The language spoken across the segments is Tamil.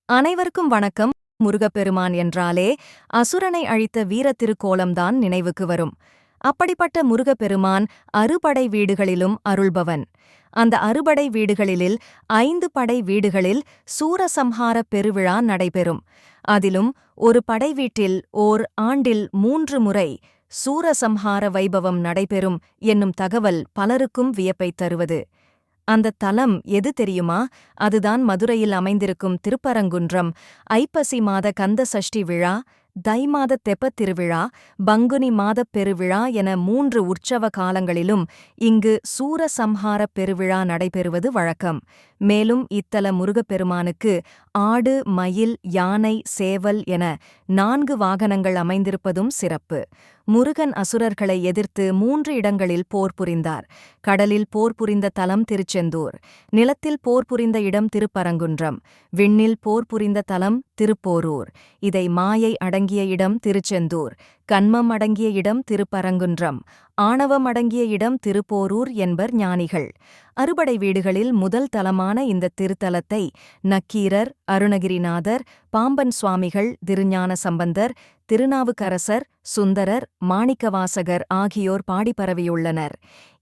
அனைவருக்கும் வணக்கம். முருகப்பெருமான் என்றாலே அசுரனை அழித்த வீரத்திருக்கோலம்தான் நினைவுக்கு வரும். அப்படிப்பட்ட முருகப்பெருமான் அறுபடை வீடுகளிலும் அருள்பவன். அந்த அறுபடை வீடுகளில் 5 படை வீடுகளில் சூரசம்ஹார பெருவிழா நடைபெறும். அதிலும் ஒரு படை வீட்டில் ஓர் ஆண்டில் 3 முறை சூரசம்ஹார வைபவம் நடைபெறும் என்னும் தகவல் பலருக்கும் வியப்பைத் தருவது. அந்த தலம் எது தெரியுமா? அதுதான் மதுரையில் அமைந்திருக்கும் திருப்பரங்குன்றம். ஐப்பசி மாத கந்த சஷ்டி விழா, தை மாத தெப்பத் திருவிழா, பங்குனி மாதப் பெருவிழா என 3 உற்சவ காலங்களிலும் இங்கு சூரசம்ஹாரப் பெருவிழா நடைபெறுவது வழக்கம். மேலும் இத்தல முருகப்பெருமானுக்கு ஆடு, மயில், யானை, சேவல் என 4 வாகனங்கள் அமைந்திருப்பதும் சிறப்பு. முருகன் அசுரர்களை எதிர்த்து 3 இடங்களில் போர் புரிந்தார். கடலில் போர் புரிந்த தலம் திருச்செந்தூர், நிலத்தில் போர் புரிந்த இடம் திருப்பரங்குன்றம், விண்ணில் போர் புரிந்த தலம் திருப்போரூர். இதை மாயை அடங்கிய இடம் திருச்செந்தூர், கன்மம் அடங்கிய இடம் திருப்பரங்குன்றம், ஆணவம் அடங்கிய இடம் திருப்போரூர் என்பர் ஞானிகள். அறுபடை வீடுகளில் முதல் தலமான இந்த திருத்தலத்தை நக்கீரர், அருணகிரிநாதர், பாம்பன் சுவாமிகள், திருஞான சம்பந்தர், திருநாவுக்கரசர், சுந்தரர், மாணிக்கவாசகர் ஆகியோர் பாடிப்பரவியுள்ளனர்.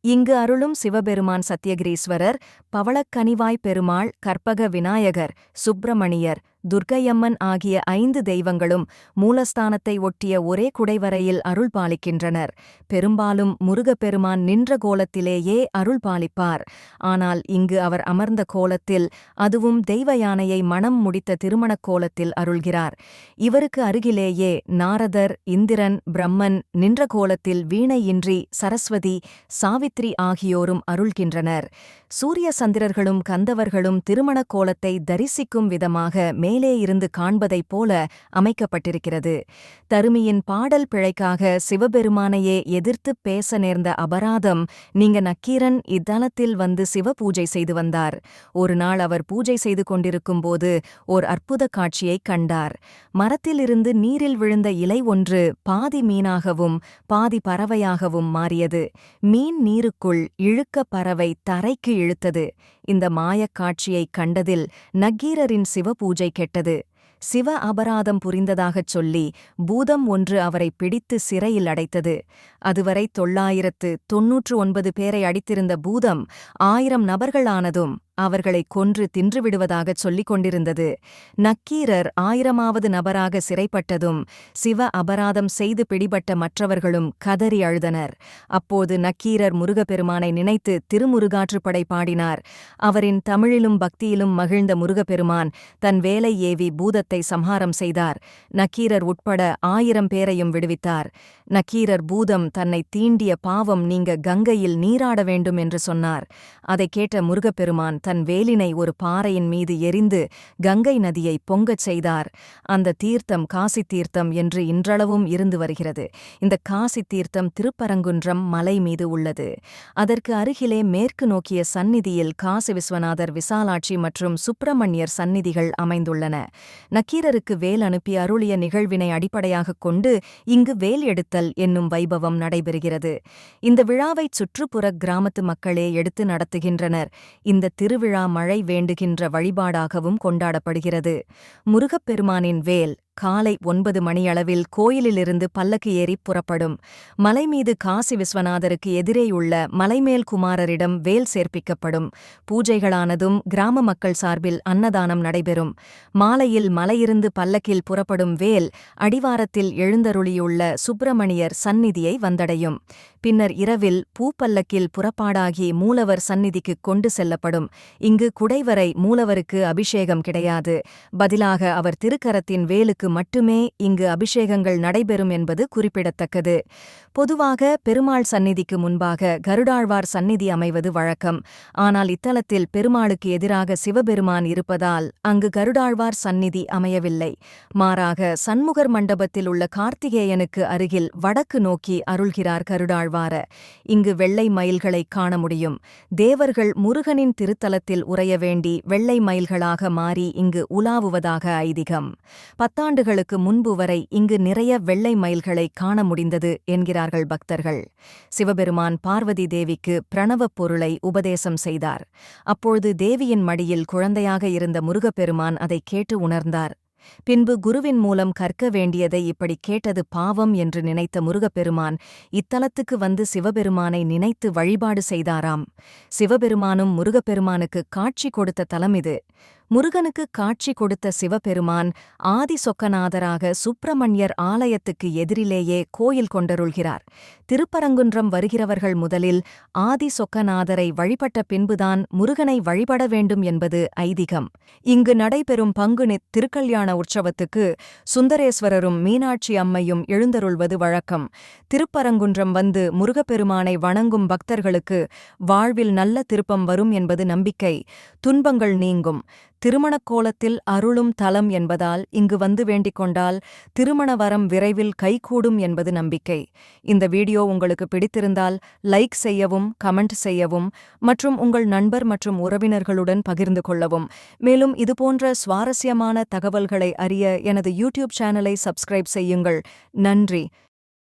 இங்கு அருளும் சிவபெருமான் சத்தியகிரீஸ்வரர், பவளக்கனிவாய் பெருமாள், கற்பக விநாயகர், சுப்பிரமணியர், துர்க்கையம்மன் ஆகிய 5 தெய்வங்களும் மூலஸ்தானத்தை ஒட்டிய ஒரே குடைவரையில் அருள் பாலிக்கின்றனர். பெரும்பாலும் முருகப்பெருமான் நின்ற கோலத்திலேயே அருள் பாலிப்பார். ஆனால் இங்கு அவர் அமர்ந்த கோலத்தில், அதுவும் தெய்வ யானையை மணம் முடித்த திருமணக் கோலத்தில் அருள்கிறார். இவருக்கு அருகிலேயே நாரதர், இந்திரன், பிரம்மன் நின்ற கோலத்தில் வீணையின்றி சரஸ்வதி, சாவித்ரி ஆகியோரும் அருள்கின்றனர். சூரிய சந்திரர்களும் கந்தவர்களும் திருமணக் கோலத்தை தரிசிக்கும் விதமாக மேலே இருந்து காண்பதைப் போல அமைக்கப்பட்டிருக்கிறது. தருமியின் பாடல் பிழைக்காக சிவபெருமானையே எதிர்த்துப் பேச நேர்ந்த அபராதம், நீங்க நக்கீரன் இத்தலத்தில் வந்து சிவ பூஜை செய்து வந்தார். ஒரு நாள் அவர் பூஜை செய்து கொண்டிருக்கும்போது ஓர் அற்புத காட்சியைக் கண்டார். மரத்திலிருந்து நீரில் விழுந்த இலை ஒன்று பாதி மீனாகவும் பாதி பறவையாகவும் மாறியது. மீன் நீருக்குள் இழுக்க, பறவை தரைக்கு இழுத்தது. இந்த மாயக் காட்சியைக் கண்டதில் நக்கீரரின் சிவபூஜை கெட்டது. சிவ அபராதம் புரிந்ததாகச் சொல்லி பூதம் ஒன்று அவரை பிடித்து சிறையில் அடைத்தது. அதுவரை 999 பேரை அடித்திருந்த பூதம் 1000 நபர்கள் ஆனதும் அவர்களைக் கொன்று தின்றுவிடுவதாகச் சொல்லிக் கொண்டிருந்தது. நக்கீரர் 1000வது நபராக சிறைப்பட்டதும் சிவ அபராதம் செய்து பிடிபட்ட மற்றவர்களும் கதறி அழுதனர். அப்போது நக்கீரர் முருகப்பெருமானை நினைத்து திருமுருகாற்றுப்படை பாடினார். அவரின் தமிழிலும் பக்தியிலும் மகிழ்ந்த முருகப்பெருமான் தன் வேலை ஏவி பூதத்தை சம்ஹாரம் செய்தார். நக்கீரர் உட்பட 1000 பேரையும் விடுவித்தார். நக்கீரர் பூதம் தன்னை தீண்டிய பாவம் நீங்க கங்கையில் நீராட வேண்டும் என்று சொன்னார். அதைக் கேட்ட முருகப்பெருமான் தன் வேலினை ஒரு பாறையின் மீது எறிந்து கங்கை நதியை பொங்கச் செய்தார். அந்த தீர்த்தம் காசி தீர்த்தம் என்று இன்றளவும் இருந்து வருகிறது. இந்த காசி தீர்த்தம் திருப்பரங்குன்றம் மலை மீது உள்ளது. அதற்கு அருகிலே மேற்கு நோக்கிய சந்நிதியில் காசி விஸ்வநாதர், விசாலாட்சி மற்றும் சுப்பிரமணியர் சந்நிதிகள் அமைந்துள்ளன. நக்கீரருக்கு வேல் அனுப்பி அருளிய நிகழ்வினை அடிப்படையாகக் கொண்டு இங்கு வேல் எடுத்தல் என்னும் வைபவம் நடைபெறுகிறது. இந்த விழாவைச் சுற்றுப்புற கிராமத்து மக்களே எடுத்து நடத்துகின்றனர். இந்த திருவிழா மழை வேண்டுகின்ற வழிபாடாகவும் கொண்டாடப்படுகிறது. முருகப்பெருமானின் வேல் காலை 9 மணியளவில் கோயிலிலிருந்து பல்லக்கு ஏறிப் புறப்படும். மலைமீது காசி விஸ்வநாதருக்கு எதிரேயுள்ள மலைமேல் குமாரரிடம் வேல் சேர்ப்பிக்கப்படும். பூஜைகளானதும் கிராம மக்கள் சார்பில் அன்னதானம் நடைபெறும். மாலையில் மலையிருந்து பல்லக்கில் புறப்படும் வேல் அடிவாரத்தில் எழுந்தருளியுள்ள சுப்பிரமணியர் சந்நிதியை வந்தடையும். பின்னர் இரவில் பூப்பல்லக்கில் புறப்பாடாகி மூலவர் சந்நிதிக்குக் கொண்டு செல்லப்படும். இங்கு குடைவரை மூலவருக்கு அபிஷேகம் கிடையாது. பதிலாக அவர் திருக்கரத்தின் வேலுக்கு மட்டுமே இங்கு அபிஷேகங்கள் நடைபெறும் என்பது குறிப்பிடத்தக்கது. பொதுவாக பெருமாள் சந்நிதிக்கு முன்பாக கருடாழ்வார் சந்நிதி அமைவது வழக்கம். ஆனால் இத்தலத்தில் பெருமாளுக்கு எதிராக சிவபெருமான் இருப்பதால் அங்கு கருடாழ்வார் சந்நிதி அமையவில்லை. மாறாக சண்முகர் மண்டபத்தில் உள்ள கார்த்திகேயனுக்கு அருகில் வடக்கு நோக்கி அருள்கிறார் கருடாழ்வார். இங்கு வெள்ளை மயில்களைக் காண முடியும். தேவர்கள் முருகனின் திருத்தலத்தில் உறைய வேண்டி வெள்ளை மயில்களாக மாறி இங்கு உலாவுவதாக ஐதீகம். 10 நூறாண்டுகளுக்கு முன்பு வரை இங்கு நிறைய வெள்ளை மயில்களை காண முடிந்தது என்கிறார்கள் பக்தர்கள். சிவபெருமான் பார்வதி தேவிக்கு பிரணவப் பொருளை உபதேசம் செய்தார். அப்பொழுது தேவியின் மடியில் குழந்தையாக இருந்த முருகப்பெருமான் அதை கேட்டு உணர்ந்தார். பின்பு குருவின் மூலம் கற்க வேண்டியதை இப்படி கேட்டது பாவம் என்று நினைத்த முருகப்பெருமான் இத்தலத்துக்கு வந்து சிவபெருமானை நினைத்து வழிபாடு செய்தாராம். சிவபெருமானும் முருகப்பெருமானுக்கு காட்சி கொடுத்த தலம் இது. முருகனுக்கு காட்சி கொடுத்த சிவபெருமான் ஆதி சொக்கநாதராக சுப்பிரமணியர் ஆலயத்துக்கு எதிரிலேயே கோயில் கொண்டருள்கிறார். திருப்பரங்குன்றம் வருகிறவர்கள் முதலில் ஆதி சொக்கநாதரை வழிபட்ட பின்புதான் முருகனை வழிபட வேண்டும் என்பது ஐதீகம். இங்கு நடைபெறும் பங்குனி திருக்கல்யாண உற்சவத்துக்கு சுந்தரேஸ்வரரும் மீனாட்சி அம்மையும் எழுந்தருள்வது வழக்கம். திருப்பரங்குன்றம் வந்து முருகப்பெருமானை வணங்கும் பக்தர்களுக்கு வாழ்வில் நல்ல திருப்பம் வரும் என்பது நம்பிக்கை. துன்பங்கள் நீங்கும். திருமணக் கோலத்தில் அருளும் தலம் என்பதால் இங்கு வந்து வேண்டிக் கொண்டால் திருமண வரம் விரைவில் கைகூடும் என்பது நம்பிக்கை. இந்த வீடியோ உங்களுக்கு பிடித்திருந்தால் லைக் செய்யவும், கமெண்ட் செய்யவும் மற்றும் உங்கள் நண்பர் மற்றும் உறவினர்களுடன் பகிர்ந்து கொள்ளவும். மேலும் இதுபோன்ற சுவாரஸ்யமான தகவல்களை அறிய எனது யூடியூப் சேனலை சப்ஸ்கிரைப் செய்யுங்கள். நன்றி.